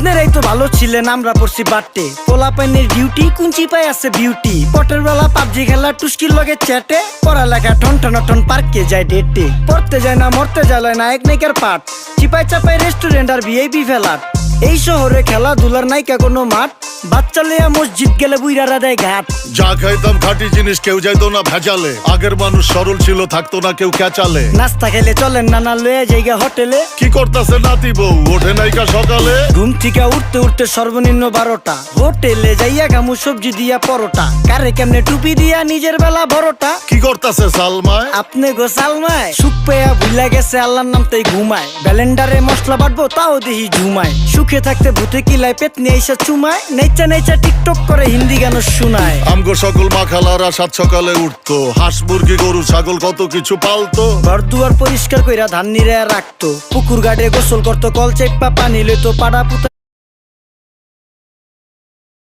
আপনারাই তো ভালো ছিলেন, আমরা পড়ছি বাট্টে। পোলা পাইনের ডিউটি, কুঞ্চি পাই আছে বিউটি। পটের বেলা পাবজি খেলা, টুস্কির লগে চ্যাটে। পড়ালেখা ঠন ঠন পার্কে যায় ডেটে। পড়তে যায় না মরতে যায় নায়ক নায়িকার পাঠ। চিপাই চাপাই রেস্টুরেন্ট আর ভিআইপি ফেলাট। এই শহরে খেলাধুলার নাইকা কোনো মাঠ। বাচ্চা লইয়া মসজিদ গেলে বুইরারা দেয় ঘাট। যা খাইতাম খাঁটি জিনিস, কেউ যাইতো না ভেজালে। আগের মানুষ সরল ছিল, থাকতো না কেউ ক্যাচালে। নাস্তা খেলে চলেন নানা লইয়া জায়গা হোটেলে। কি করতাছে নাতি বউ, ওঠে নাইকা সকালে। ঘুম থেকে উঠতে উঠতে সর্বনিম্ন 12টা। হোটেলে যাইয়া গামু সবজি দিয়া পরোটা। কারে কেমনে টুপি দিয়া নিজের বেলা বড়টা। কি করতাছে সালমায়, আপনি গো সালমায়। সুখ পেয়া ভুলা গেছে আল্লাহর নাম তাই ঘুমায়। ব্যালেন্ডারে মশলা বাটবো তাও দেহি ঝুমায়। সুখে থাকতে ভূতে কিলায় পেট নিয়ে এসে চুমায়। নেচা নেচা টিকটক করে হিন্দি গান শোনায়। আমগো সকল মাখালারা সাত সকালে উঠতো। হাঁস মুরগি গরু ছাগল কত কিছু পালতো। ঘর দুয়ার পরিষ্কার কইরা ধান নিরে রাখতো। পুকুর গাড়ে গোসল করতো, কল চেপা পানি লইতো। পাড়া পুতা